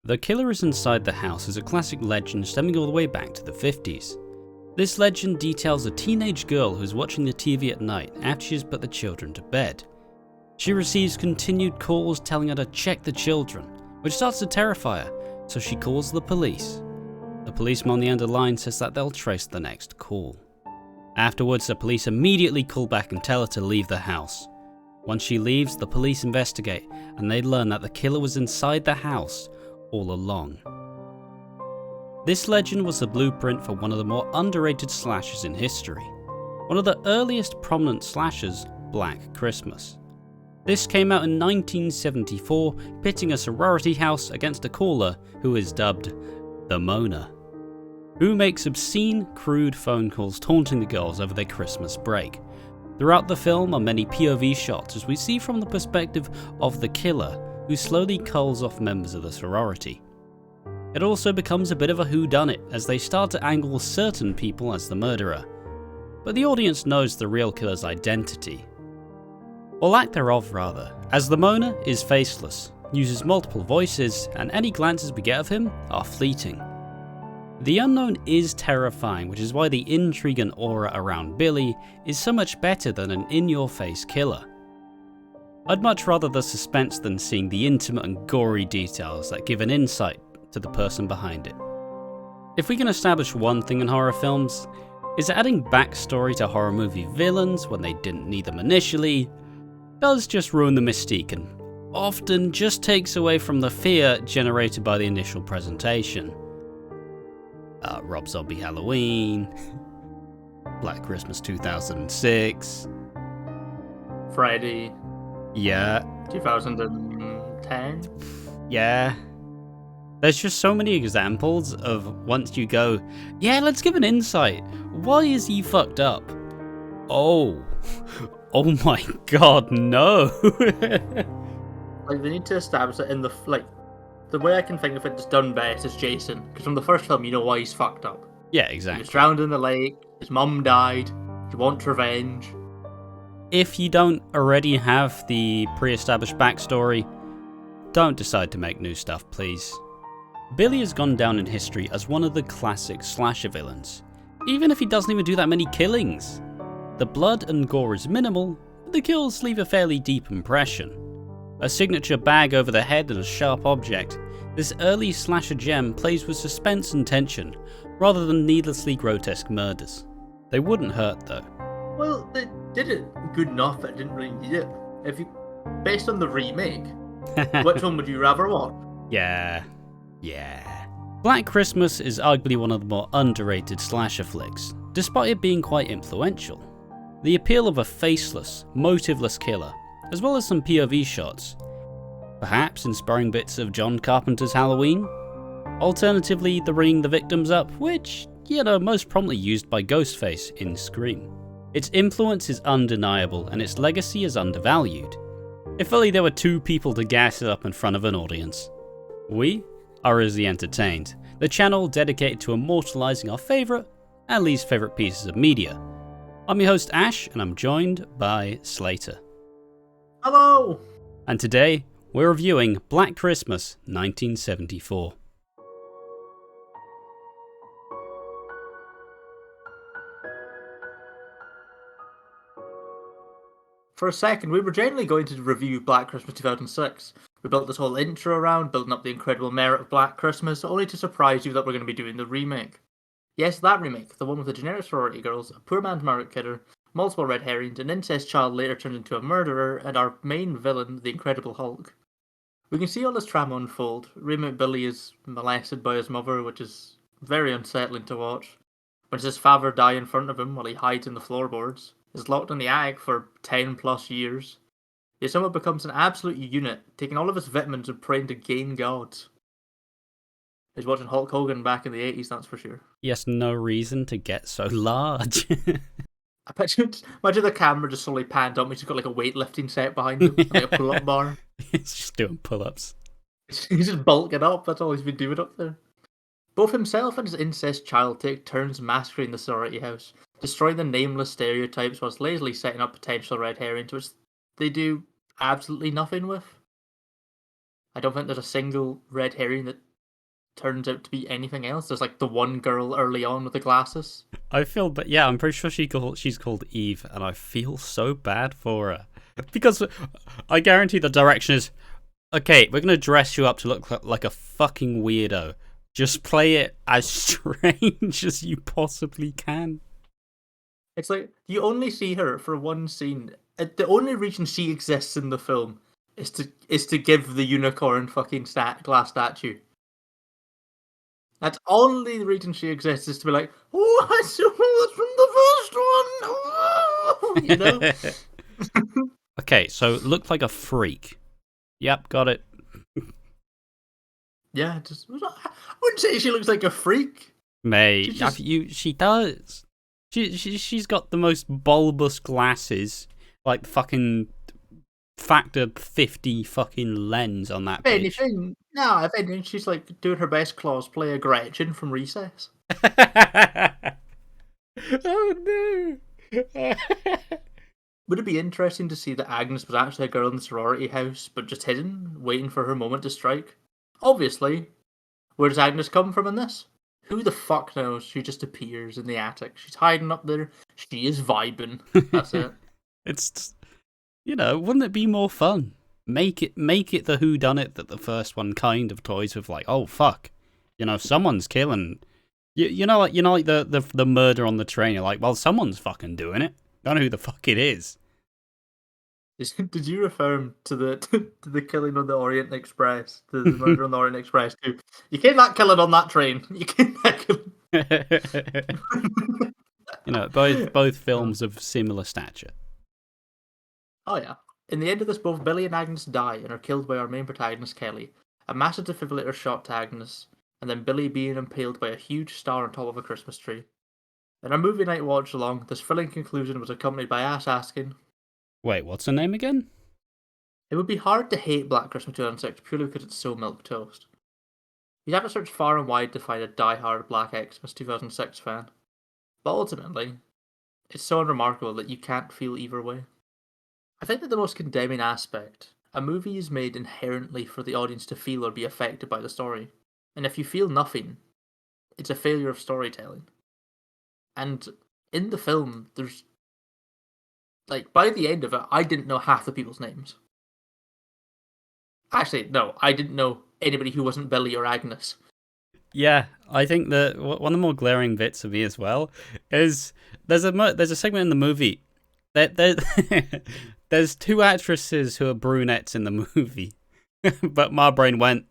The killer is inside the house is a classic legend stemming all the way back to the 50s. This legend details a teenage girl who is watching the TV at night after she has put the children to bed. She receives continued calls telling her to check the children, which starts to terrify her, so she calls the police. The policeman on the end of the line says that they'll trace the next call. Afterwards, the police immediately call back and tell her to leave the house. Once she leaves, the police investigate, and they learn that the killer was inside the house all along. This legend was the blueprint for one of the more underrated slashers in history. One of the earliest prominent slashers, Black Christmas. This came out in 1974, pitting a sorority house against a caller who is dubbed the Moaner, who makes obscene, crude phone calls taunting the girls over their Christmas break. Throughout the film are many POV shots as we see from the perspective of the killer, who slowly culls off members of the sorority. It also becomes a bit of a whodunit as they start to angle certain people as the murderer, but the audience knows the real killer's identity. Or lack thereof rather, as the Moaner is faceless, uses multiple voices, and any glances we get of him are fleeting. The unknown is terrifying, which is why the intrigue and aura around Billy is so much better than an in-your-face killer. I'd much rather the suspense than seeing the intimate and gory details that give an insight to the person behind it. If we can establish one thing in horror films, is that adding backstory to horror movie villains when they didn't need them initially does just ruin the mystique and often just takes away from the fear generated by the initial presentation. Rob Zombie Halloween, Black Christmas 2006, Friday. Yeah. 2010. Yeah. There's just so many examples of once you go, yeah, let's give an insight. Why is he fucked up? Oh my god, no. Like, they need to establish it in the, the way I can think of it that's done best is Jason. Because from the first film, you know why he's fucked up. Yeah, He exactly. was drowned in the lake, his mum died, he wants revenge. If you don't already have the pre-established backstory, don't decide to make new stuff, please. Billy has gone down in history as one of the classic slasher villains, even if he doesn't even do that many killings. The blood and gore is minimal, but the kills leave a fairly deep impression. A signature bag over the head and a sharp object, this early slasher gem plays with suspense and tension, rather than needlessly grotesque murders. They wouldn't hurt though. Well, they did it good enough that it didn't really need it. Based on the remake, which one would you rather watch? Yeah. Black Christmas is arguably one of the more underrated slasher flicks, despite it being quite influential. The appeal of a faceless, motiveless killer, as well as some POV shots, perhaps inspiring bits of John Carpenter's Halloween. Alternatively, the ringing the victims up, which, most prominently used by Ghostface in Scream. Its influence is undeniable and its legacy is undervalued. If only there were two people to gas it up in front of an audience. We are Easily Entertained, the channel dedicated to immortalising our favourite and least favourite pieces of media. I'm your host Ash, and I'm joined by Slater. Hello! And today, we're reviewing Black Christmas 1974. For a second, we were genuinely going to review Black Christmas 2006. We built this whole intro around, building up the incredible merit of Black Christmas, only to surprise you that we're going to be doing the remake. Yes, that remake, the one with the generic sorority girls, a poor man's Margot Kidder, multiple red herrings, an incest child later turned into a murderer, and our main villain, the Incredible Hulk. We can see all this trauma unfold. Remake Billy is molested by his mother, which is very unsettling to watch. When his father dies in front of him while he hides in the floorboards. Is locked in the attic for 10 plus years. Yet someone becomes an absolute unit, taking all of his vitamins and praying to gain gods. He's watching Hulk Hogan back in the 80s, that's for sure. He has no reason to get so large. Imagine the camera just slowly panned up, he's got like a weightlifting set behind him, like a pull-up bar. He's just doing pull-ups. He's just bulking up, that's all he's been doing up there. Both himself and his incest child take turns massacring the sorority house, destroying the nameless stereotypes whilst lazily setting up potential red herrings, which they do absolutely nothing with. I don't think there's a single red herring that turns out to be anything else. There's like the one girl early on with the glasses. I feel, but yeah, I'm pretty sure she's called Eve, and I feel so bad for her because I guarantee the direction is, okay, we're gonna dress you up to look like a fucking weirdo. Just play it as strange as you possibly can. It's like you only see her for one scene. The only reason she exists in the film is to give the unicorn fucking glass statue. That's only the reason she exists, is to be like, oh, I saw this from the first one. You know? Okay, so it looked like a freak. Yep, got it. Yeah, I wouldn't say she looks like a freak. Mate, she does. She's got the most bulbous glasses, like fucking factor 50 fucking lens on that bitch. If anything, she's like doing her best cosplay of Gretchen from Recess. Oh no! Would it be interesting to see that Agnes was actually a girl in the sorority house, but just hidden, waiting for her moment to strike? Obviously. Where does Agnes come from in this? Who the fuck knows? She just appears in the attic. She's hiding up there. She is vibing. That's it. It's, wouldn't it be more fun? Make it the whodunit that the first one kind of toys with, like, oh fuck, someone's killing. Like the murder on the train. You're like, well, someone's fucking doing it. I don't know who the fuck it is. Did you refer to the killing on the Orient Express, to the murder on the Orient Express? Too? You came that killing on that train. You came that killing. Both films of similar stature. Oh yeah. In the end of this, both Billy and Agnes die and are killed by our main protagonist, Kelly. A massive defibrillator shot to Agnes, and then Billy being impaled by a huge star on top of a Christmas tree. In our movie night watch along, this thrilling conclusion was accompanied by us asking, wait, what's her name again? It would be hard to hate Black Christmas 2006 purely because it's so milquetoast. You'd have to search far and wide to find a die-hard Black Xmas 2006 fan. But ultimately, it's so unremarkable that you can't feel either way. I think that the most condemning aspect, a movie is made inherently for the audience to feel or be affected by the story. And if you feel nothing, it's a failure of storytelling. And in the film, there's... like, by the end of it, I didn't know half the people's names. Actually, no, I didn't know anybody who wasn't Billy or Agnes. Yeah, I think that one of the more glaring bits of me as well is there's a segment in the movie that there's two actresses who are brunettes in the movie, but my brain went,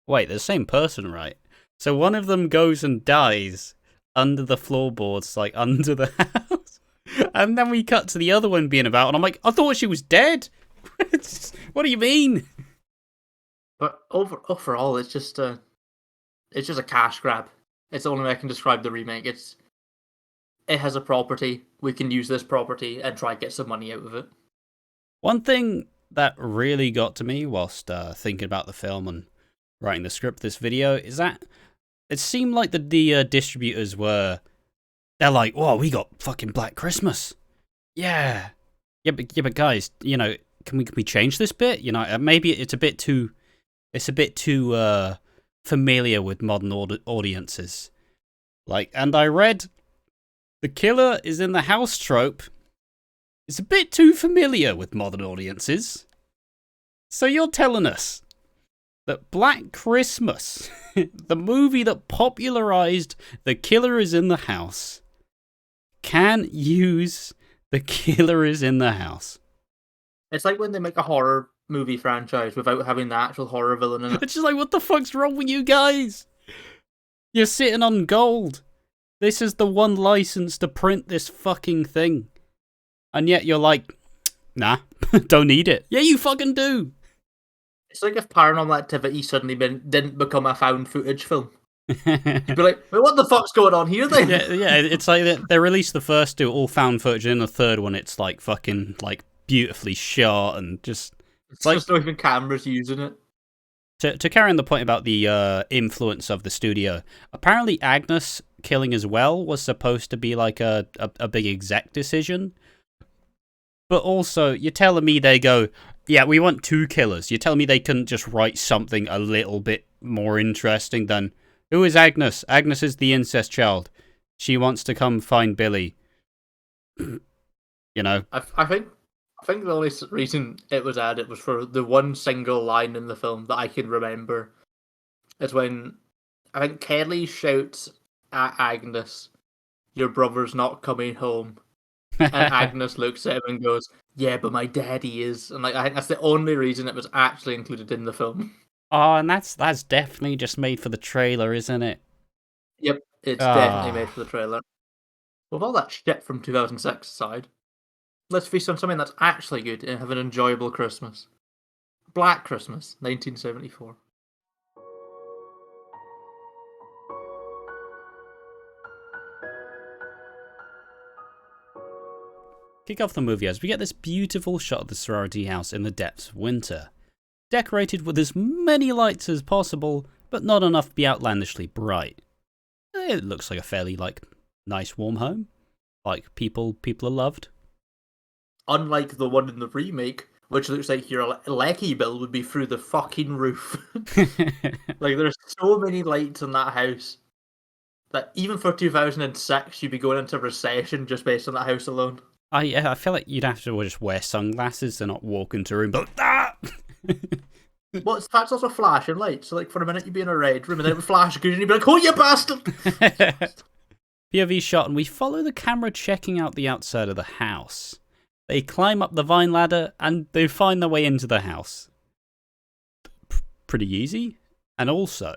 wait, they're the same person, right? So one of them goes and dies under the floorboards, like under the house, and then we cut to the other one being about, and I'm like, I thought she was dead. What do you mean? But overall, it's just a cash grab. It's the only way I can describe the remake. It has a property. We can use this property and try to get some money out of it. One thing that really got to me whilst thinking about the film and writing the script for this video is that it seemed like the distributors they're like, whoa, we got fucking Black Christmas. Yeah, but guys, can we change this bit? Maybe it's a bit too familiar with modern audiences. Like, and I read the killer is in the house trope. It's a bit too familiar with modern audiences. So you're telling us that Black Christmas, the movie that popularized the killer is in the house, can use the killer is in the house. It's like when they make a horror movie franchise without having the actual horror villain in it. It's just like, what the fuck's wrong with you guys? You're sitting on gold. This is the one license to print this fucking thing. And yet you're like, nah, don't need it. Yeah, you fucking do. It's like if Paranormal Activity suddenly didn't become a found footage film. You'd be like, wait, what the fuck's going on here then? Yeah, it's like they released the first two, all found footage, and the third one, it's like fucking, like, beautifully shot and just... It's like, just not even cameras using it. To carry on the point about the influence of the studio, apparently Agnes killing as well was supposed to be like a big exec decision. But also, you're telling me they go, yeah, we want two killers. You're telling me they couldn't just write something a little bit more interesting than, who is Agnes? Agnes is the incest child. She wants to come find Billy. You know? I think the only reason it was added was for the one single line in the film that I can remember. Is when I think Kelly shouts at Agnes, "Your brother's not coming home," and Agnes looks at him and goes, "Yeah, but my daddy is." And like, I think that's the only reason it was actually included in the film. Oh, and that's definitely just made for the trailer, isn't it? Yep, it's definitely made for the trailer. With all that shit from 2006 aside, let's feast on something that's actually good and have an enjoyable Christmas. Black Christmas, 1974. Kick off the movie as we get this beautiful shot of the sorority house in the depths of winter. Decorated with as many lights as possible, but not enough to be outlandishly bright. It looks like a fairly, nice warm home. Like, people are loved. Unlike the one in the remake, which looks like your Lecky bill would be through the fucking roof. Like, there's so many lights in that house that even for 2006, you'd be going into recession just based on that house alone. I feel like you'd have to just wear sunglasses to not walk into a room, but Well, that's also flashing lights. So, like, for a minute you'd be in a red room, and then it would flash again, and you'd be like, "Oh, you bastard!" POV shot, and we follow the camera checking out the outside of the house. They climb up the vine ladder, and they find their way into the house. Pretty easy. And also,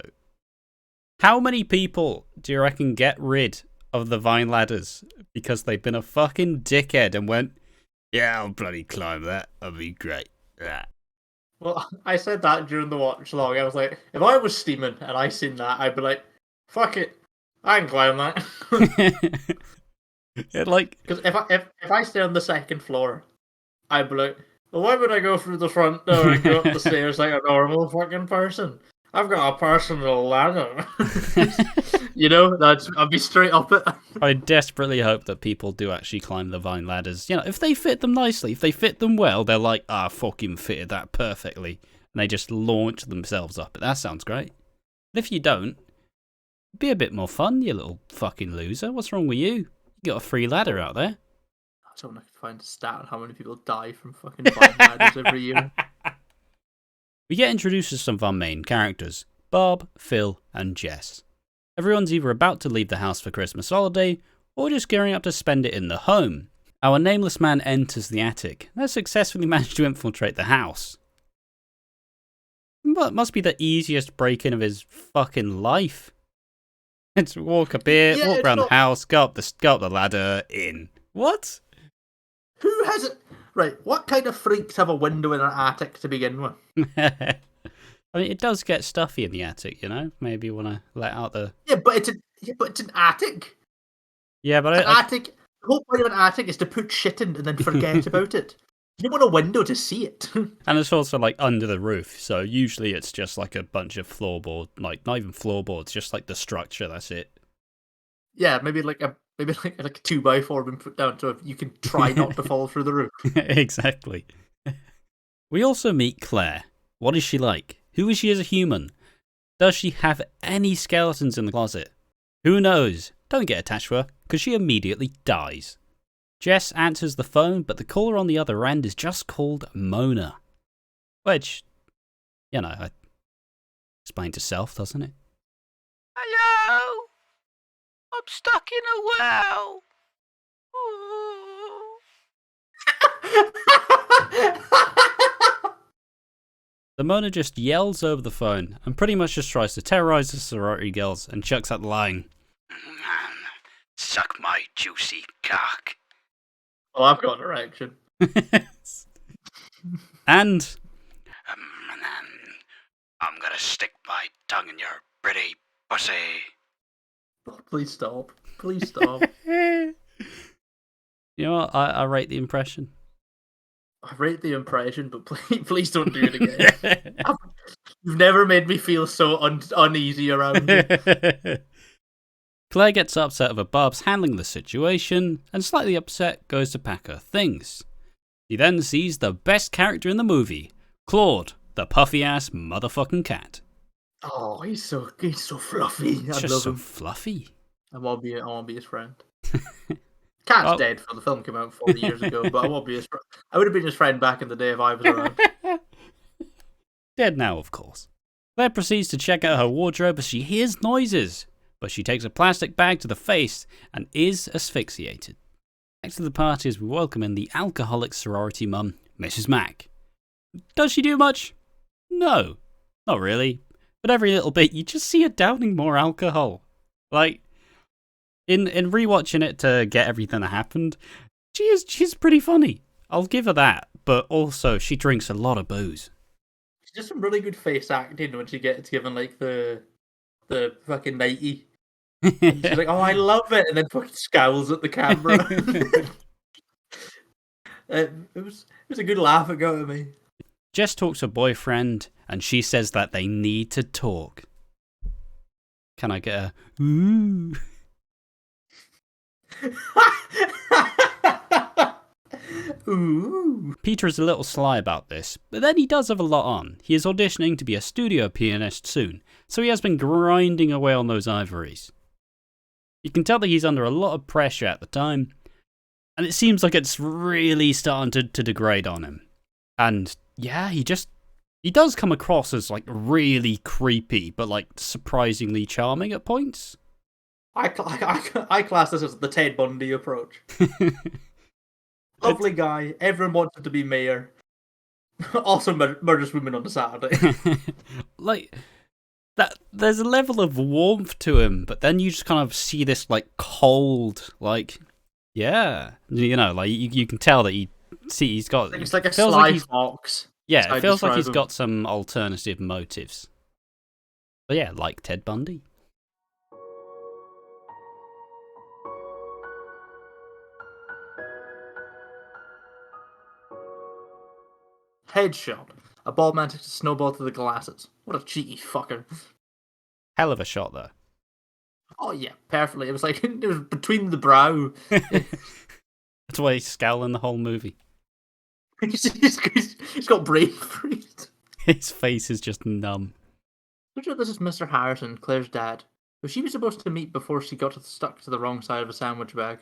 how many people do you reckon get rid of the vine ladders because they've been a fucking dickhead and went, "Yeah, I'll bloody climb that. That'll be great." Yeah. Well, I said that during the watch along. I was like, if I was steaming and I seen that, I'd be like, "Fuck it, I can climb that." Because if I stay on the second floor, I'd be like, "Well, why would I go through the front door and go up the stairs like a normal fucking person? I've got a personal ladder." You know, I'd be straight up it. I desperately hope that people do actually climb the vine ladders. You know, if they fit them nicely, if they fit them well, they're like, "Ah, fucking fitted that perfectly," and they just launch themselves up. That sounds great. But if you don't, be a bit more fun, you little fucking loser. What's wrong with you? You got a free ladder out there. I don't know if I can find a stat on how many people die from fucking vine ladders every year. We get introduced to some of our main characters, Bob, Phil, and Jess. Everyone's either about to leave the house for Christmas holiday, or just gearing up to spend it in the home. Our nameless man enters the attic, and has successfully managed to infiltrate the house. But it must be the easiest break-in of his fucking life. Let's walk up here, walk around the house, go up the ladder, in. What? Who has it? Right, what kind of freaks have a window in an attic to begin with? I mean, it does get stuffy in the attic, you know? Maybe you want to let out the... Yeah, but it's an attic. Yeah, but attic. The whole point of an attic is to put shit in and then forget about it. You don't want a window to see it. And it's also, under the roof, so usually it's just, a bunch of floorboard, not even floorboards, just, the structure, that's it. Yeah, maybe like a 2x4 been put down so you can try not to fall through the roof. Exactly. We also meet Claire. What is she like? Who is she as a human? Does she have any skeletons in the closet? Who knows? Don't get attached to her, because she immediately dies. Jess answers the phone, but the caller on the other end is just called Moaner. Which, explains itself, doesn't it? Hello? I'm stuck in a well. The Moaner just yells over the phone and pretty much just tries to terrorize the sorority girls and chucks out the line, "Suck my juicy cock." Oh, I've got an erection. And I'm gonna stick my tongue in your pretty pussy. Oh, please stop. Please stop. You know what? I rate the impression. I rate the impression, but please don't do it again. You've never made me feel so uneasy around you. Claire gets upset over Barb's handling the situation, and slightly upset goes to pack her things. She then sees the best character in the movie, Claude, the puffy-ass motherfucking cat. Oh, he's so fluffy. It's I just love so him. fluffy. I want to be his friend. Cat's Well, dead for the film came out 40 years ago, but I won't be his friend. I would have been his friend back in the day if I was around. dead now, of course. Claire proceeds to check out her wardrobe as she hears noises, but she takes a plastic bag to the face and is asphyxiated. Back to the party as we welcome in the alcoholic sorority mum, Mrs. Mac. Does she do much? No, not really. But every little bit, you just see her downing more alcohol. Like, in rewatching it to get everything that happened, she's pretty funny. I'll give her that. But also, she drinks a lot of booze. She's just some really good face acting when she gets given like the fucking 90. And she's like, "Oh, I love it," and then fucking scowls at the camera. It was a good laugh it got at me. Jess talks to her boyfriend, and she says that they need to talk. Can I get a ooh? Ooh. Peter is a little sly about this, but then he does have a lot on. He is auditioning to be a studio pianist soon, so he has been grinding away on those ivories. You can tell that he's under a lot of pressure at the time, and it seems like it's really starting to degrade on him. And yeah, he does come across as like really creepy, but like surprisingly charming at points. I class this as the Ted Bundy approach. Lovely guy. Everyone wants him to be mayor. Also murders women on a Saturday. Like that, there's a level of warmth to him, but then you just kind of see this like cold, like yeah, you know, like you can tell that he's got. It's like a feels sly like fox. Yeah, it feels like he's him. got some alternative motives. But yeah, like Ted Bundy. Headshot. A bald man takes a snowball to the glasses. What a cheeky fucker. Hell of a shot, though. Oh yeah, perfectly. It was like it was between the brow. That's why he's scowling the whole movie. he's got brain freeze. His face is just numb. This is Mr. Harrison, Claire's dad, who she was supposed to meet before she got stuck to the wrong side of a sandwich bag.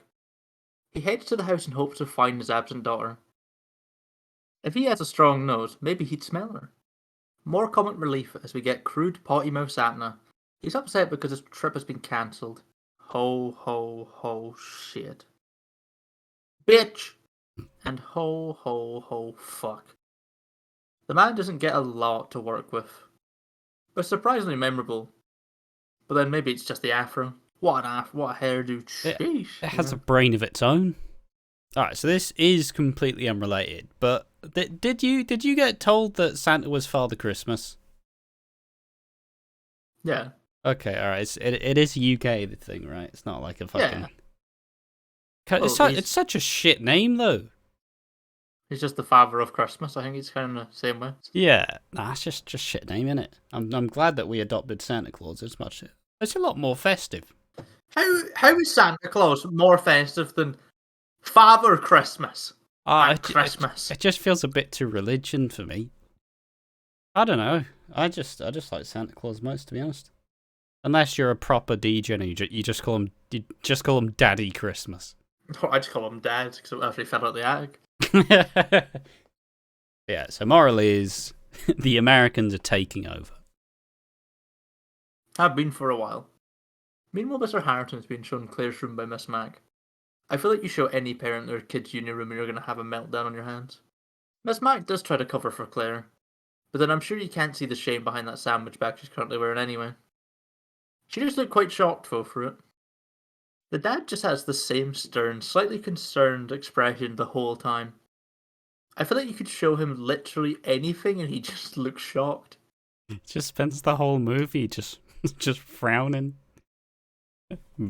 He heads to the house in hopes to find his absent daughter. If he has a strong nose, maybe he'd smell her. More comic relief as we get crude potty mouth Satna. He's upset because his trip has been cancelled. Ho ho ho shit. Bitch! And ho ho ho fuck. The man doesn't get a lot to work with, but surprisingly memorable. But then maybe it's just the afro. What a hairdo. Sheesh, it has a brain of its own. Alright, so this is completely unrelated, but did you get told that Santa was Father Christmas? Yeah. Okay, alright, it is a UK thing, right? It's not like a fucking... Yeah. It's such a shit name, though. He's just the father of Christmas. I think he's kind of the same way. Yeah, nah, it's just shit name, innit? I'm glad that we adopted Santa Claus as much. It's a lot more festive. How is Santa Claus more festive than Father Christmas? Christmas. It just feels a bit too religion for me. I don't know. I just like Santa Claus most, to be honest. Unless you're a proper DJ and you just call him Daddy Christmas. I just call him Dad because it actually fell out the attic. Yeah, so moral is the Americans are taking over. Have been for a while. Meanwhile, Mr. Harrington's been shown Claire's room by Miss Mac. I feel like you show any parent their kid's junior room and you're going to have a meltdown on your hands. Miss Mac does try to cover for Claire, but then I'm sure you can't see the shame behind that sandwich bag she's currently wearing anyway. She does look quite shocked though for it. The dad just has the same stern, slightly concerned expression the whole time. I feel like you could show him literally anything and he just looks shocked. He just spends the whole movie just frowning.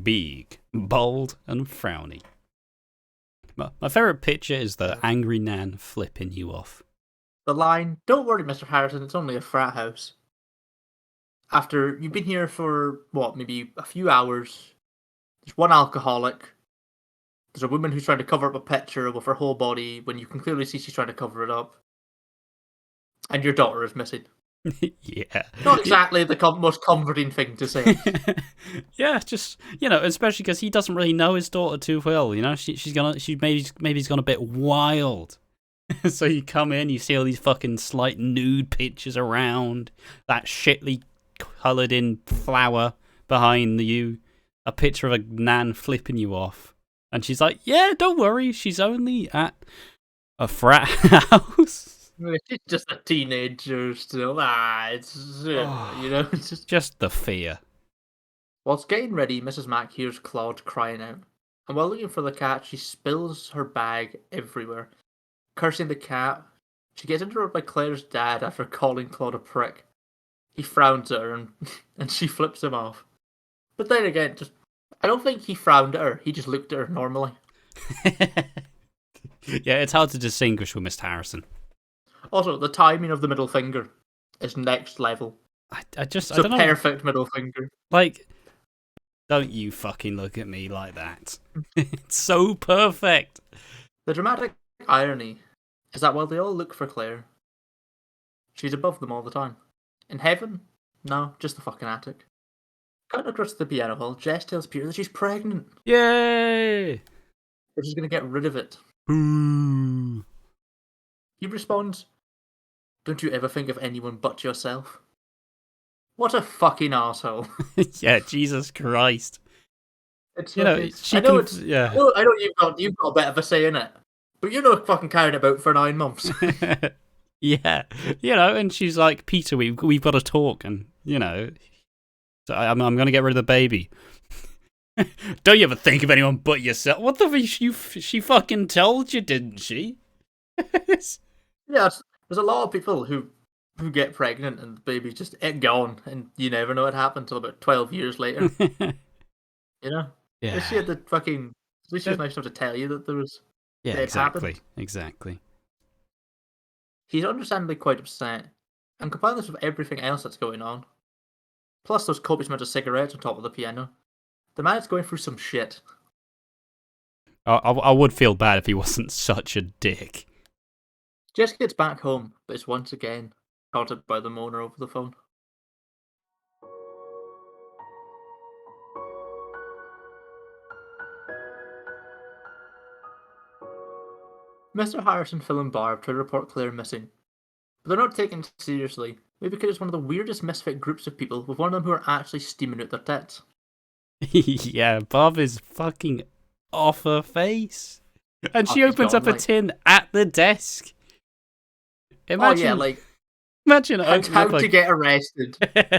Big, bold, and frowny. My favourite picture is the angry Nan flipping you off. The line, "Don't worry, Mr. Harrison, it's only a frat house." After you've been here for, maybe a few hours, there's one alcoholic, there's a woman who's trying to cover up a picture with her whole body when you can clearly see she's trying to cover it up, and your daughter is missing. Yeah. Not exactly the most comforting thing to say. Yeah, just, especially because he doesn't really know his daughter too well. Maybe's gone a bit wild. So you come in, you see all these fucking slight nude pictures around, that shitly coloured in flower behind you, a picture of a nan flipping you off, and she's like, "Yeah, don't worry, she's only at a frat house." She's just a teenager still. It's it's just the fear. Whilst getting ready, Mrs. Mac hears Claude crying out, and while looking for the cat, she spills her bag everywhere. Cursing the cat, she gets interrupted by Claire's dad after calling Claude a prick. He frowns at her and she flips him off. But then again, I don't think he frowned at her, he just looked at her normally. Yeah, it's hard to distinguish with Mr. Harrison. Also, the timing of the middle finger is next level. I don't know. Perfect middle finger. Like, don't you fucking look at me like that. It's so perfect. The dramatic irony is that while they all look for Claire, she's above them all the time. In heaven? No, just the fucking attic. Cutting across the piano hall, Jess tells Peter that she's pregnant. Yay! But she's going to get rid of it. Boo! He responds, "Don't you ever think of anyone but yourself?" What a fucking asshole. Yeah, Jesus Christ. It's I know you've got a bit of a say in it, but you're not fucking carrying it about for 9 months. Yeah, and she's like, "Peter, we've got to talk," and so I'm going to get rid of the baby. Don't you ever think of anyone but yourself? What the fuck? She fucking told you, didn't she? Yeah, there's a lot of people who get pregnant and the baby's just gone, and you never know what happened until about 12 years later. Yeah. She had the fucking. At least she was nice enough to tell you that there was. Yeah, exactly. Exactly. He's understandably quite upset, and combine this with everything else that's going on, plus those copious amounts of cigarettes on top of the piano, the man is going through some shit. I would feel bad if he wasn't such a dick. Jess gets back home, but is once again taunted by the Moaner over the phone. Mr. Harrison, Phil and Barb try to report Claire missing, but they're not taken seriously, maybe because it's one of the weirdest misfit groups of people, with one of them who are actually steaming out their tits. Yeah, Barb is fucking off her face. And she opens up a tin at the desk. Imagine how to get arrested.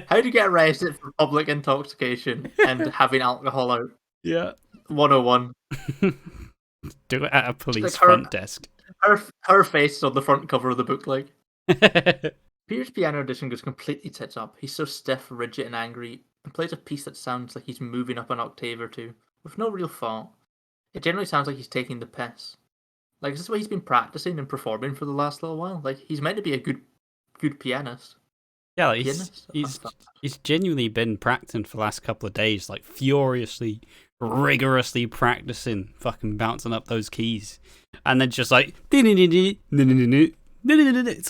How to get arrested for public intoxication and having alcohol out. Yeah. 101. Do it at a police front desk. Her face is on the front cover of the book, like. Peter's piano audition goes completely tits up. He's so stiff, rigid, and angry, and plays a piece that sounds like he's moving up an octave or two, with no real thought. It generally sounds like he's taking the piss. Like, is this what he's been practicing and performing for the last little while? Like, he's meant to be a good pianist. Yeah, like he's genuinely been practicing for the last couple of days, like furiously, rigorously practicing, fucking bouncing up those keys, and then just like, it's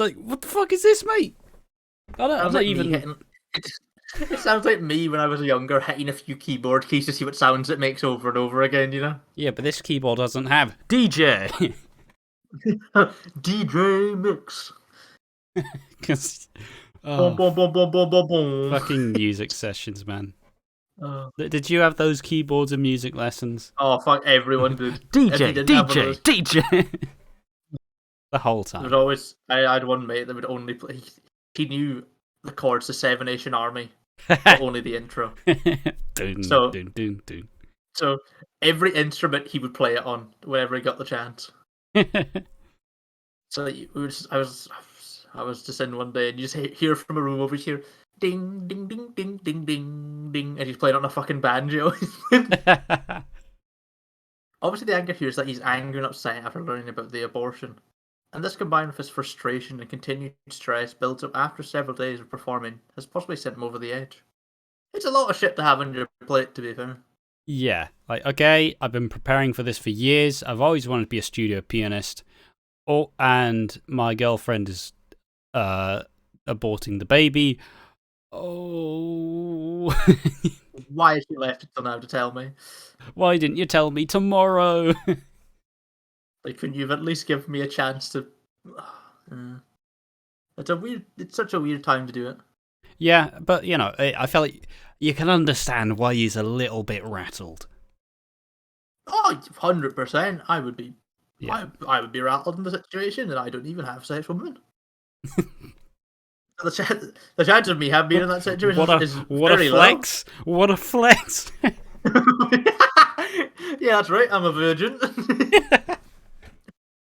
like, what the fuck is this, mate? I'm not even. It sounds like me when I was younger, hitting a few keyboard keys to see what sounds it makes over and over again, you know? Yeah, but this keyboard doesn't have DJ. DJ mix. Because fucking music sessions, man. Did you have those keyboards and music lessons? Oh, fuck, everyone did. DJ. The whole time. There's always, I had one mate that would only play. He knew the chords to Seven Nation Army, but only the intro. So every instrument he would play it on whenever he got the chance. So I was just in one day and you just hear from a room over here, ding, ding, ding, ding, ding, ding, ding, and he's playing on a fucking banjo. Obviously, the anger here is that he's angry and upset after learning about the abortion. And this, combined with his frustration and continued stress built up after several days of performing, has possibly sent him over the edge. It's a lot of shit to have on your plate, to be fair. Yeah, like, okay, I've been preparing for this for years. I've always wanted to be a studio pianist. Oh, and my girlfriend is aborting the baby. Oh. Why has she left it till now to tell me? Why didn't you tell me tomorrow? Like, couldn't you have at least given me a chance to... It's such a weird time to do it. Yeah, but, you know, I felt like you can understand why he's a little bit rattled. Oh, 100%. I would be... Yeah. I would be rattled in the situation, and I don't even have sex with women. The chance of me having been in that situation is very low. What a flex! Yeah, that's right. I'm a virgin.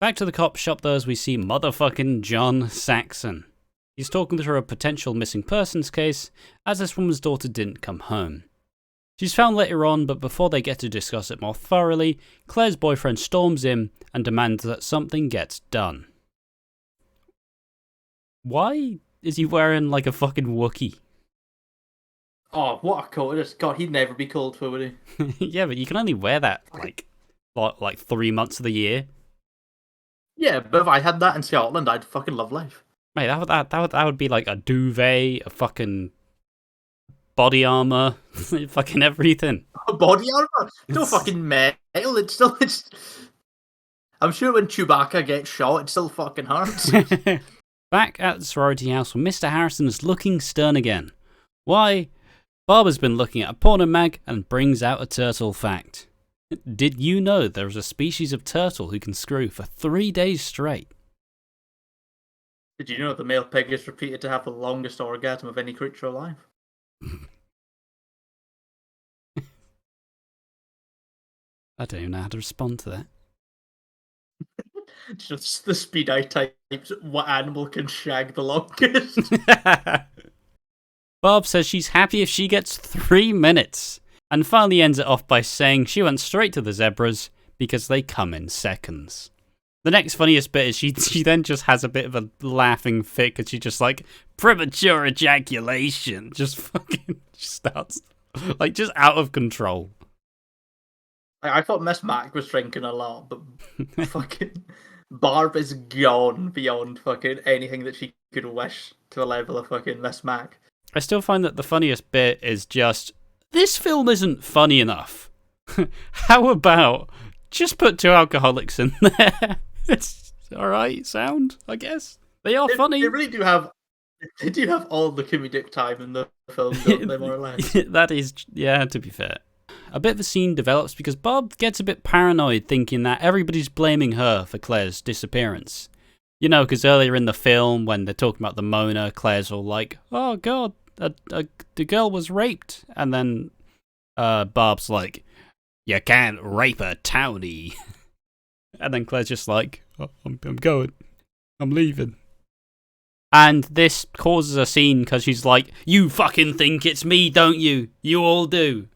Back to the cop shop, though, as we see motherfucking John Saxon. He's talking through a potential missing persons case, as this woman's daughter didn't come home. She's found later on, but before they get to discuss it more thoroughly, Claire's boyfriend storms in and demands that something gets done. Why is he wearing like a fucking Wookiee? Oh, what a coat. God, he'd never be called for, would he? Yeah, but you can only wear that like 3 months of the year. Yeah, but if I had that in Scotland, I'd fucking love life. Mate, that would be like a duvet, a fucking body armor, fucking everything. Body armor? No fucking metal. It's. I'm sure when Chewbacca gets shot, it still fucking hurts. Back at the sorority house, where Mr. Harrison is looking stern again. Why? Barbara's been looking at a porno mag and brings out a turtle fact. Did you know there is a species of turtle who can screw for 3 days straight? Did you know the male pig is reputed to have the longest orgasm of any creature alive? I don't even know how to respond to that. Just the speed eye types, what animal can shag the longest? Barb says she's happy if she gets 3 minutes, and finally ends it off by saying she went straight to the zebras because they come in seconds. The next funniest bit is she then just has a bit of a laughing fit because she's just like, premature ejaculation. Just fucking starts, like, just out of control. I thought Miss Mac was drinking a lot, but fucking Barb is gone beyond fucking anything that she could wish to the level of fucking Miss Mac. I still find that the funniest bit is just, this film isn't funny enough. How about just put 2 alcoholics in there? It's alright sound, I guess. They are funny. They really do have. They do have all the comedic time in the film, don't they, more or less? That is, yeah, to be fair. A bit of a scene develops because Bob gets a bit paranoid thinking that everybody's blaming her for Claire's disappearance. You know, because earlier in the film, when they're talking about the Moaner, Claire's all like, oh god, the girl was raped. And then Barb's like, you can't rape a townie. And then Claire's just like, oh, I'm going. I'm leaving. And this causes a scene because she's like, you fucking think it's me, don't you? You all do.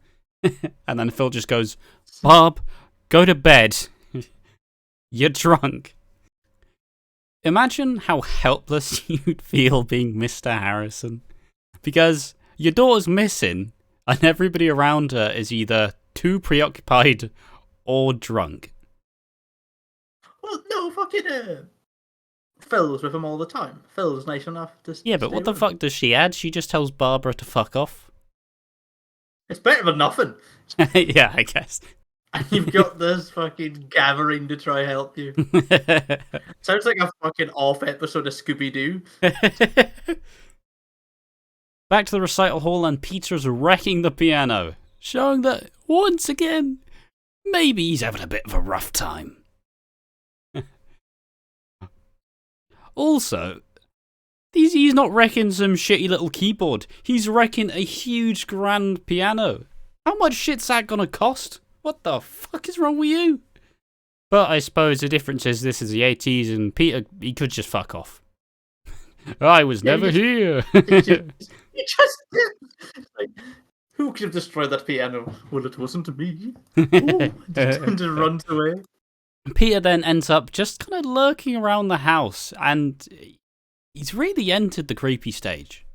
And then Phil just goes, Barb, go to bed. You're drunk. Imagine how helpless you'd feel being Mr. Harrison. Because your daughter's missing, and everybody around her is either too preoccupied or drunk. Well, no, fucking Phil was with him all the time. Phil was nice enough to Yeah, but what the fuck does she add? She just tells Barbara to fuck off. It's better than nothing. Yeah, I guess. And you've got this fucking gathering to try help you. Sounds like a fucking off episode of Scooby-Doo. Back to the recital hall, and Peter's wrecking the piano, showing that, once again, maybe he's having a bit of a rough time. Also, he's not wrecking some shitty little keyboard. He's wrecking a huge grand piano. How much shit's that gonna cost? What the fuck is wrong with you? But I suppose the difference is this is the 80s and Peter, he could just fuck off. I was never here. Like, who could have destroyed that piano? Well, it wasn't me. Ooh, just runs away. Peter then ends up just kind of lurking around the house, and he's really entered the creepy stage.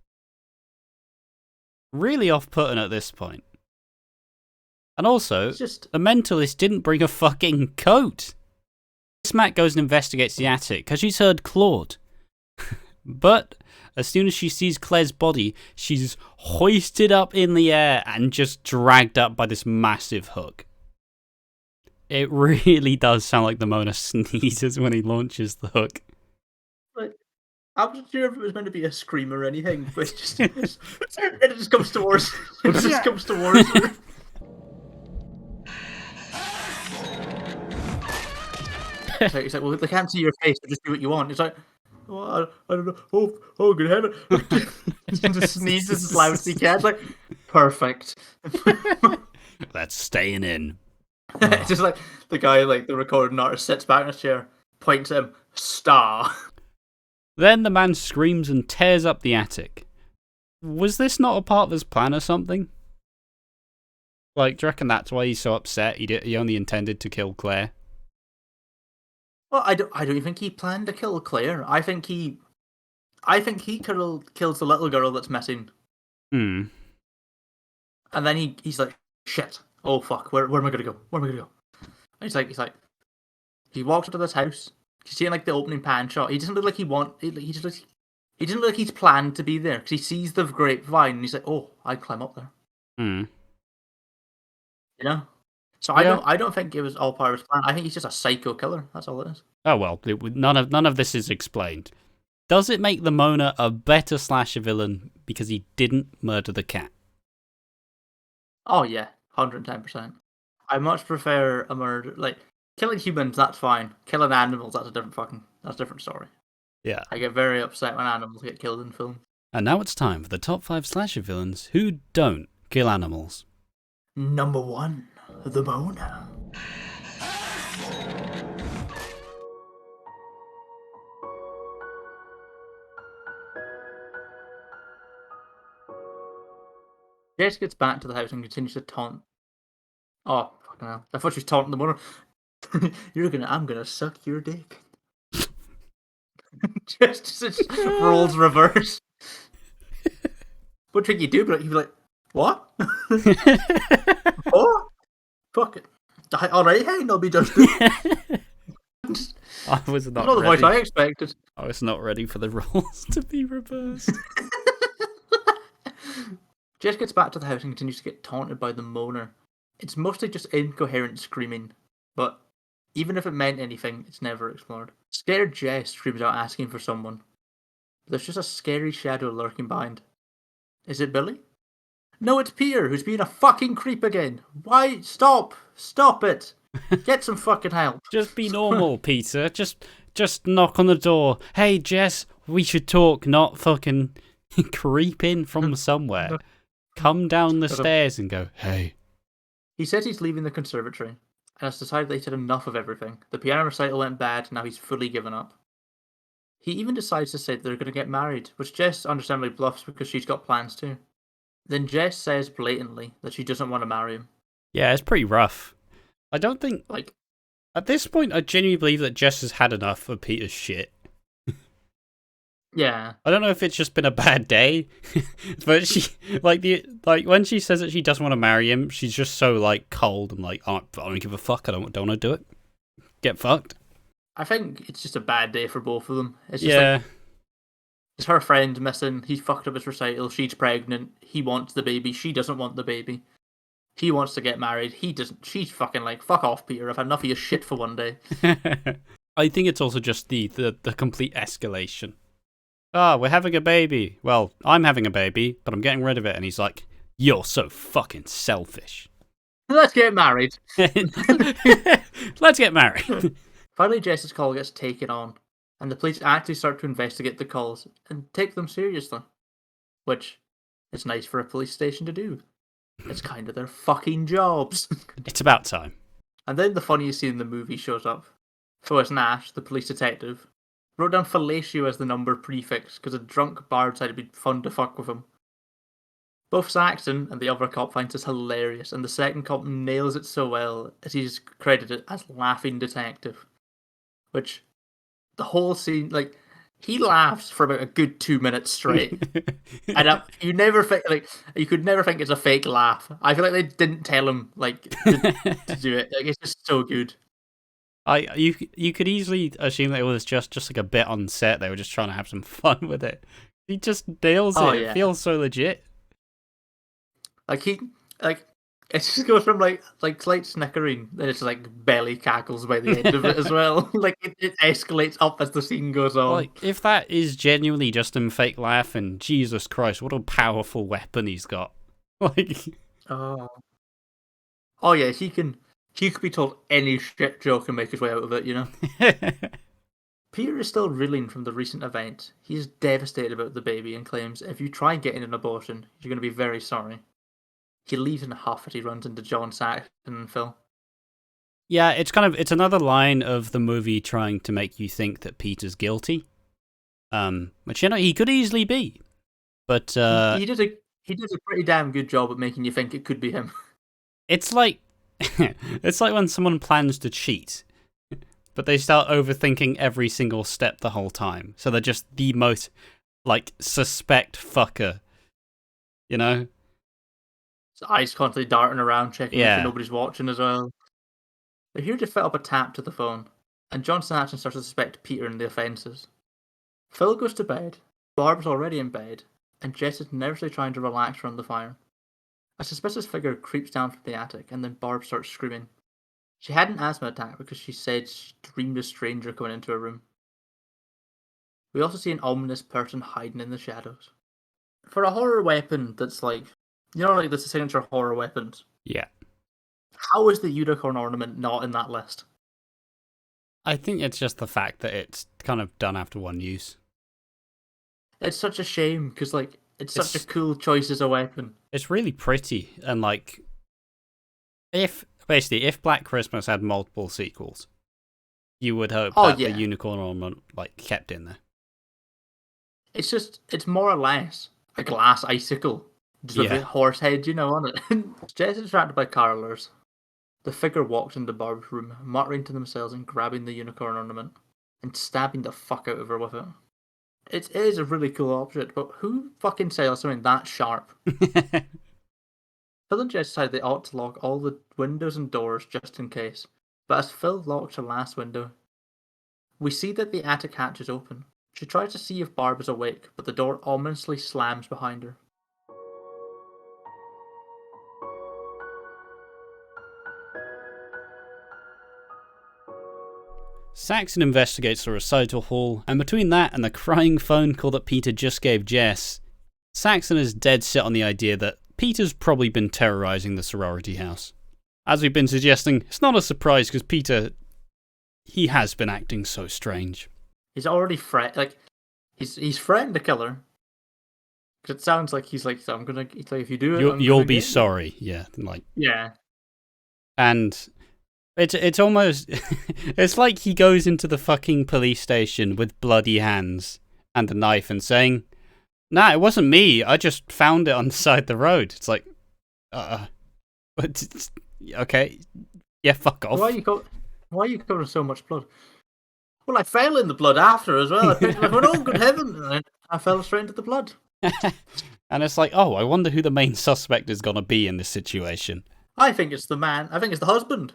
Really off-putting at this point. And also, the mentalist didn't bring a fucking coat. Matt goes and investigates the attic because she's heard Claude. But as soon as she sees Claire's body, she's hoisted up in the air and just dragged up by this massive hook. It really does sound like the Moaner sneezes when he launches the hook. Like, I wasn't sure if it was meant to be a scream or anything, but it just comes towards her. It just comes towards her. It's like, well, they can't see your face, so just do what you want. It's like, well, I don't know. Oh, good heaven. Just sneezes as loud as he can. It's like, perfect. That's staying in. It's just like the guy, like the recording artist, sits back in his chair, points at him, star. Then the man screams and tears up the attic. Was this not a part of his plan or something? Like, do you reckon that's why he's so upset? He only intended to kill Claire. Well, I don't even think he planned to kill Claire. I think he kills the little girl that's missing. Hmm. And then he's like, shit. Oh fuck, where am I gonna go? Where am I gonna go? And he's like, he walks into this house. You see in like the opening pan shot. He doesn't look like he doesn't look like he's planned to be there because he sees the grapevine and he's like, oh, I'd climb up there. Hmm. You know. So Yeah. I don't think it was all part of his plan. I think he's just a psycho killer. That's all it is. Oh well, none of this is explained. Does it make the Moaner a better slasher villain because he didn't murder the cat? Oh yeah, 110%. I much prefer a murder. Like killing humans, that's fine. Killing animals, that's a different story. Yeah. I get very upset when animals get killed in film. And now it's time for the top 5 slasher villains who don't kill animals. Number 1, the Moaner. Jess gets back to the house and continues to taunt. Oh, fucking hell. I thought she was taunting the Moaner. I'm gonna suck your dick. just roles reverse. What trick you do? But you'd be like, what? Oh, fuck it. Alright, hey, no be just. I was not the voice ready. I expected. I was not ready for the roles to be reversed. Jess gets back to the house and continues to get taunted by the Moaner. It's mostly just incoherent screaming, but even if it meant anything, it's never explored. Scared Jess screams out asking for someone. There's just a scary shadow lurking behind. Is it Billy? No, it's Peter, who's being a fucking creep again. Why? Stop! Stop it! Get some fucking help. Just be normal, Peter. Just knock on the door. Hey, Jess, we should talk, not fucking creep in from somewhere. Come down the stairs and go, hey. He says he's leaving the conservatory and has decided that he's had enough of everything. The piano recital went bad, now he's fully given up. He even decides to say that they're going to get married, which Jess understandably bluffs because she's got plans too. Then Jess says blatantly that she doesn't want to marry him. Yeah, it's pretty rough. I don't think... Like, at this point, I genuinely believe that Jess has had enough of Peter's shit. yeah. I don't know if it's just been a bad day, but she when she says that she doesn't want to marry him, she's just so like cold and like, oh, I don't give a fuck. I don't want to do it. Get fucked. I think it's just a bad day for both of them. It's just like, it's her friend missing. He fucked up his recital. She's pregnant. He wants the baby. She doesn't want the baby. He wants to get married. He doesn't. She's fucking like, fuck off, Peter. I've had enough of your shit for one day. I think it's also just the complete escalation. Ah, we're having a baby. Well, I'm having a baby, but I'm getting rid of it. And he's like, you're so fucking selfish. Let's get married. Let's get married. Finally, Jess's call gets taken on, and the police actually start to investigate the calls and take them seriously. Which is nice for a police station to do. It's kind of their fucking jobs. It's about time. And then the funniest scene in the movie shows up. So as Nash, the police detective, wrote down Fellatio as the number prefix because a drunk bard said it'd be fun to fuck with him. Both Saxon and the other cop finds this hilarious, and the second cop nails it so well as he's credited as Laughing Detective. Which, the whole scene, like, he laughs for about a good 2 minutes straight. And you never think, like, you could never think it's a fake laugh. I feel like they didn't tell him, like, to do it. Like, it's just so good. You could easily assume that it was just like a bit on set. They were just trying to have some fun with it. He just nails it. Oh, It yeah. feels so legit. Like it just goes from like slight snickering, then it's like belly cackles by the end of it as well. Like it escalates up as the scene goes on. Like, if that is genuinely just him fake laughing, Jesus Christ, what a powerful weapon he's got. Like, Oh. Oh yeah, he could be told any shit joke and make his way out of it, you know? Peter is still reeling from the recent event. He is devastated about the baby and claims if you try getting an abortion, you're going to be very sorry. He leaves in a huff as he runs into John, Saxon, and Phil. yeah, it's another line of the movie trying to make you think that Peter's guilty. Which, you know, he could easily be. But He did a pretty damn good job at making you think it could be him. it's like it's like when someone plans to cheat, but they start overthinking every single step the whole time. So they're just the most, like, suspect fucker. You know? His eyes constantly darting around, checking Yeah. if nobody's watching as well. They're here to fit up a tap to the phone, and John Saxon starts to suspect Peter in the offences. Phil goes to bed, Barb's already in bed, and Jess is nervously trying to relax around the fire. A suspicious figure creeps down from the attic, and then Barb starts screaming. She had an asthma attack because she said she dreamed a stranger coming into her room. We also see an ominous person hiding in the shadows. For a horror weapon that's like, you know, like the signature horror weapons, Yeah. how is the unicorn ornament not in that list? I think it's just the fact that it's kind of done after one use. It's such a shame, because like, it's such a cool choice as a weapon. It's really pretty, and like, if Black Christmas had multiple sequels, you would hope that the unicorn ornament like kept in there. It's more or less a glass icicle, just with a horse head, you know, on it. Jess is distracted by carolers. The figure walks into Barb's room, muttering to themselves and grabbing the unicorn ornament and stabbing the fuck out of her with it. It is a really cool object, but who fucking sells something that sharp? Phil and Jess decide they ought to lock all the windows and doors just in case, but as Phil locks the last window, we see that the attic hatch is open. She tries to see if Barb is awake, but the door ominously slams behind her. Saxon investigates the recital hall, and between that and the crying phone call that Peter just gave Jess, Saxon is dead set on the idea that Peter's probably been terrorizing the sorority house. As we've been suggesting, it's not a surprise because Peter, he has been acting so strange. He's already he's threatened to kill her. Because it sounds like he's like, so if you do it, you'll be sorry. Yeah, like. Yeah. And it's almost, it's like he goes into the fucking police station with bloody hands and a knife and saying, "Nah, it wasn't me. I just found it on the side of the road." It's like, okay, yeah, fuck off. Why are you covering so much blood? Well, I fell in the blood after as well. I picked it up, oh, good heaven! And I fell straight into the blood. And it's like, oh, I wonder who the main suspect is going to be in this situation. I think it's the man. I think it's the husband.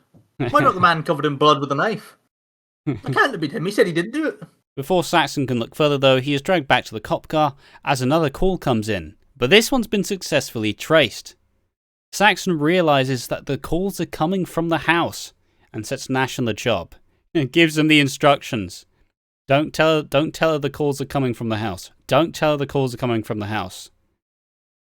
Why not the man covered in blood with a knife? I can't have been him. He said he didn't do it. Before Saxon can look further, though, he is dragged back to the cop car as another call comes in. But this one's been successfully traced. Saxon realises that the calls are coming from the house and sets Nash on the job. It gives him the instructions. Don't tell her the calls are coming from the house. Don't tell her the calls are coming from the house.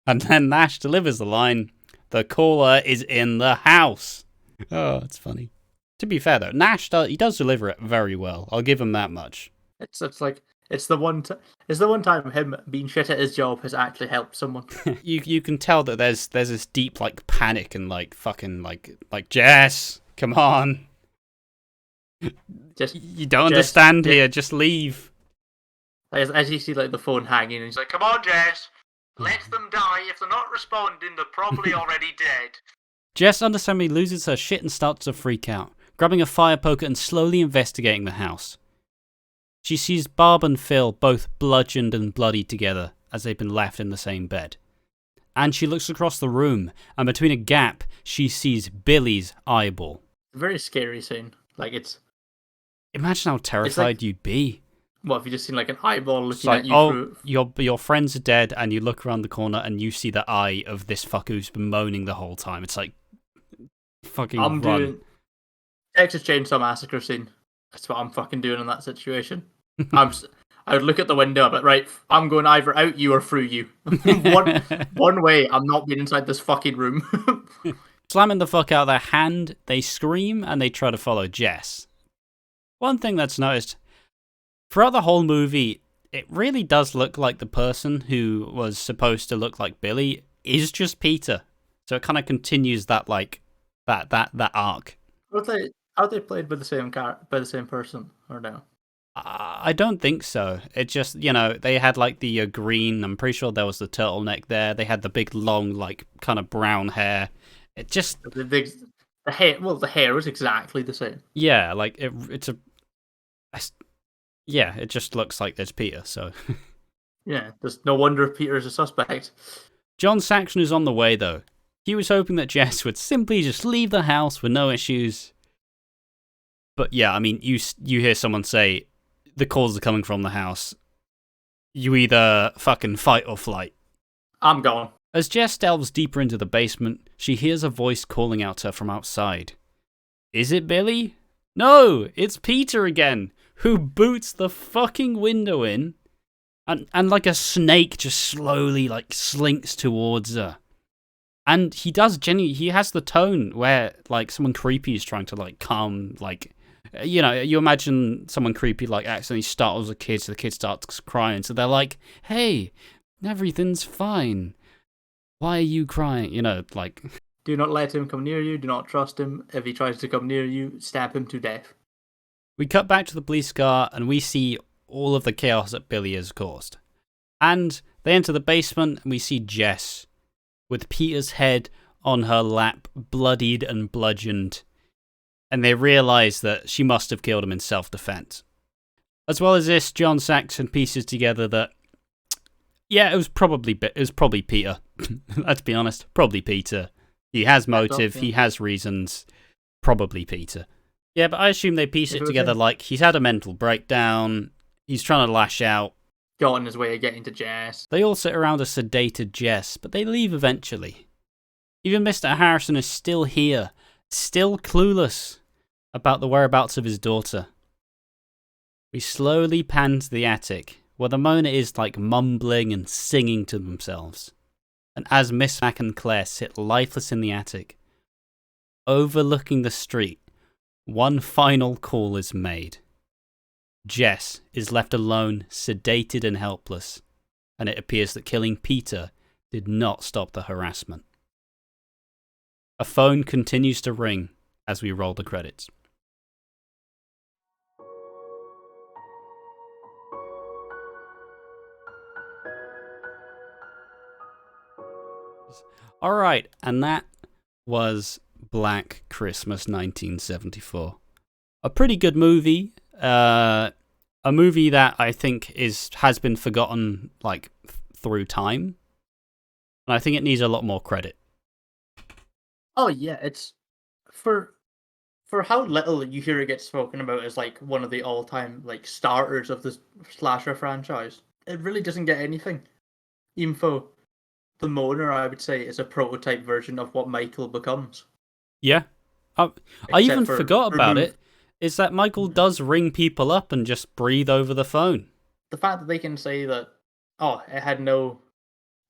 And then Nash delivers the line, "The caller is in the house." Oh, it's funny. To be fair though, Nash does deliver it very well. I'll give him that much. It's the one time him being shit at his job has actually helped someone. You can tell that there's this deep like panic and like fucking like Jess, come on. You don't understand here. Just leave. As you see, like the phone hanging, and he's like, "Come on, Jess, let them die. If they're not responding, they're probably already dead." Jess understandably loses her shit and starts to freak out, grabbing a fire poker and slowly investigating the house. She sees Barb and Phil both bludgeoned and bloodied together as they've been left in the same bed. And she looks across the room, and between a gap, she sees Billy's eyeball. Very scary scene. Like, it's Imagine how terrified you'd be. What if you just seen like an eyeball It's looking like, at you oh, through? your friends are dead, and you look around the corner and you see the eye of this fucker who's been moaning the whole time. It's like, fucking I'm run. doing Texas Chainsaw Massacre scene. That's what I'm fucking doing in that situation. I would look at the window, but right, I'm going either out you or through you. one way. I'm not being inside this fucking room. Slamming the fuck out of their hand, they scream and they try to follow Jess. One thing that's noticed throughout the whole movie, it really does look like the person who was supposed to look like Billy is just Peter. So it kind of continues that like that arc. Are they played by the same person or no? I don't think so. It just, they had like the green. I'm pretty sure there was the turtleneck there. They had the big long like kind of brown hair. It just The hair. Well, the hair is exactly the same. yeah, like yeah, it just looks like there's Peter. So Yeah, there's no wonder Peter is a suspect. John Saxon is on the way though. He was hoping that Jess would simply just leave the house with no issues. But yeah, I mean, you hear someone say the calls are coming from the house. You either fucking fight or flight. I'm gone. As Jess delves deeper into the basement, she hears a voice calling out to her from outside. Is it Billy? No, it's Peter again, who boots the fucking window in, and like a snake just slowly like slinks towards her. And he has the tone where like someone creepy is trying to like calm, like, you imagine someone creepy like accidentally startles a kid, so the kid starts crying, so they're like, hey, everything's fine. Why are you crying? Like... Do not let him come near you. Do not trust him. If he tries to come near you, stab him to death. We cut back to the police car and we see all of the chaos that Billy has caused. And they enter the basement and we see Jess with Peter's head on her lap, bloodied and bludgeoned. And they realise that she must have killed him in self-defense. As well as this, John Saxon pieces together that, yeah, it was probably Peter. Let's be honest, probably Peter. He has motive, he has reasons. Probably Peter. Yeah, but I assume they piece it together like he's had a mental breakdown, he's trying to lash out. Got on his way of getting to Jess. They all sit around a sedated Jess, but they leave eventually. Even Mr. Harrison is still here, still clueless about the whereabouts of his daughter. We slowly pan to the attic, where the Moaner is like mumbling and singing to themselves. And as Miss Mac and Claire sit lifeless in the attic, overlooking the street, one final call is made. Jess is left alone, sedated and helpless, and it appears that killing Peter did not stop the harassment. A phone continues to ring as we roll the credits. Alright, and that was Black Christmas 1974. A pretty good movie. A movie that I think has been forgotten like through time. And I think it needs a lot more credit. Oh yeah, it's for how little you hear it get spoken about as like one of the all-time like starters of the slasher franchise. It really doesn't get anything. Even though the Moaner, I would say, is a prototype version of what Michael becomes. Yeah. I even forgot about it. Is that Michael does ring people up and just breathe over the phone. The fact that they can say that, oh, it had no...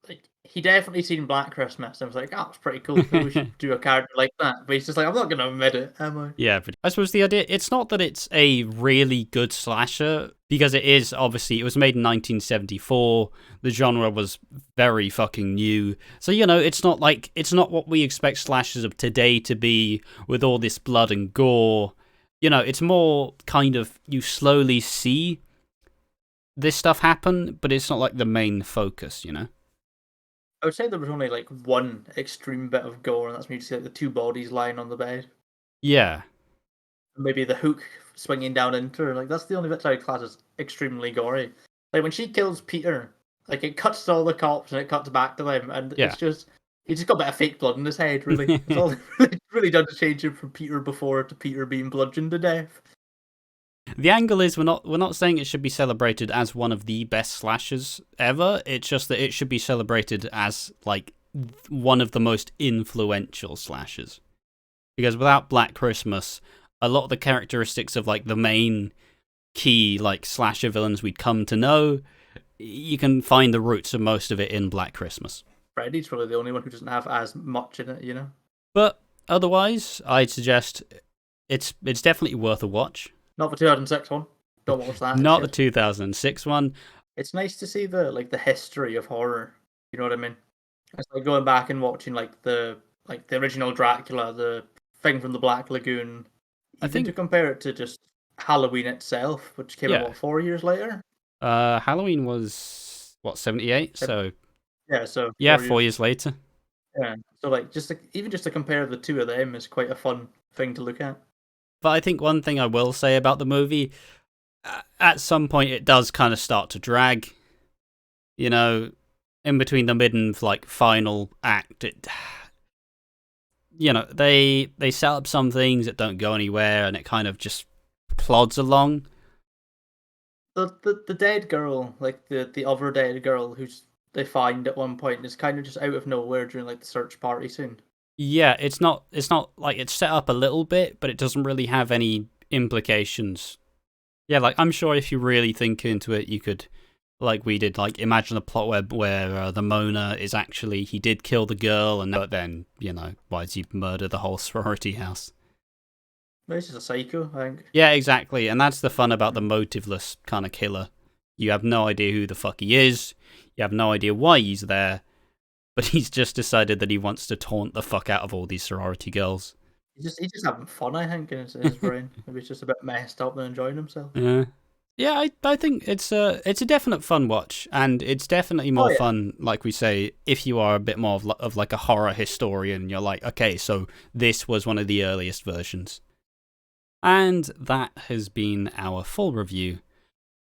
Like, he definitely seen Black Christmas. I was like, oh, it's pretty cool. Maybe we should do a character like that. But he's just like, I'm not going to admit it, am I? Yeah, I suppose the idea, it's not that it's a really good slasher, because it is, obviously, it was made in 1974. The genre was very fucking new. So, it's not what we expect slashers of today to be, with all this blood and gore. It's more kind of, you slowly see this stuff happen, but it's not like the main focus, I would say there was only like one extreme bit of gore, and that's when you see like the two bodies lying on the bed. Yeah. Maybe the hook swinging down into her. Like, that's the only bit I would class as extremely gory. Like, when she kills Peter, like, it cuts to all the cops and it cuts back to them, and it's just... He just got a bit of fake blood in his head, really. It's all really done to change him from Peter before to Peter being bludgeoned to death. The angle is we're not saying it should be celebrated as one of the best slashers ever. It's just that it should be celebrated as like one of the most influential slashers. Because without Black Christmas, a lot of the characteristics of like the main key like slasher villains we'd come to know, you can find the roots of most of it in Black Christmas. Freddy's probably the only one who doesn't have as much in it, you know. But otherwise, I'd suggest it's definitely worth a watch. Not the 2006 one. Don't watch that. Not the 2006 one. It's nice to see the history of horror. You know what I mean? It's like going back and watching like the original Dracula, the Thing from the Black Lagoon. I think to compare it to just Halloween itself, which came out 4 years later. Halloween was what 78, so yeah, 4 years later. Yeah, so like even just to compare the two of them is quite a fun thing to look at. But I think one thing I will say about the movie, at some point it does kind of start to drag. You know, in between the mid and like final act, they set up some things that don't go anywhere, and it kind of just plods along. The dead girl, like the other dead girl who's they find at one point is kind of just out of nowhere during like the search party scene. Yeah, it's not like it's set up a little bit, but it doesn't really have any implications. Yeah, like I'm sure if you really think into it, you could, like we did, like imagine a plot where the Moaner is actually he did kill the girl, and but then why did he murder the whole sorority house? He's just a psycho, I think. Yeah, exactly, and that's the fun about the motiveless kind of killer. You have no idea who the fuck he is. You have no idea why he's there. But he's just decided that he wants to taunt the fuck out of all these sorority girls. He's just having fun, I think, in his brain. Maybe he's just a bit messed up and enjoying himself. Yeah, I think it's a definite fun watch, and it's definitely more fun, like we say, if you are a bit more of like a horror historian. You're like, okay, so this was one of the earliest versions. And that has been our full review.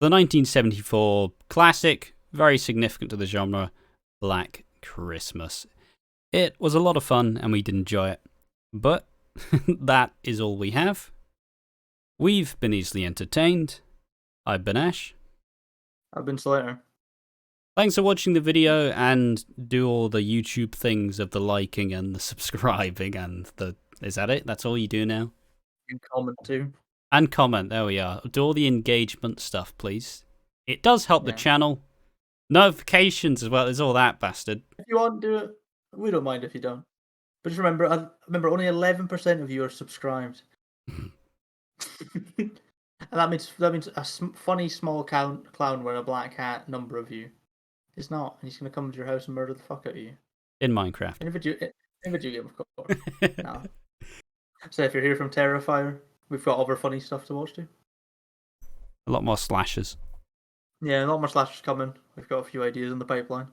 The 1974 classic, very significant to the genre, Black Christmas. It was a lot of fun and we did enjoy it, but that is all we have. We've been easily entertained. I've been Ash. I've been Slater. Thanks for watching the video, and do all the YouTube things of the liking and the subscribing and the... Is that it? That's all you do now? And comment too. And comment, there we are. Do all the engagement stuff, please. It does help the channel. Notifications as well, there's all that bastard. If you want, do it. We don't mind if you don't. But just remember, only 11% of you are subscribed. And that means a funny small clown wearing a black hat number of you. It's not. And he's going to come to your house and murder the fuck out of you. In Minecraft. In a video game, of course. No. So if you're here from Terrifier, we've got other funny stuff to watch too. A lot more slashers. Yeah, a lot more slashers coming. We've got a few ideas in the pipeline.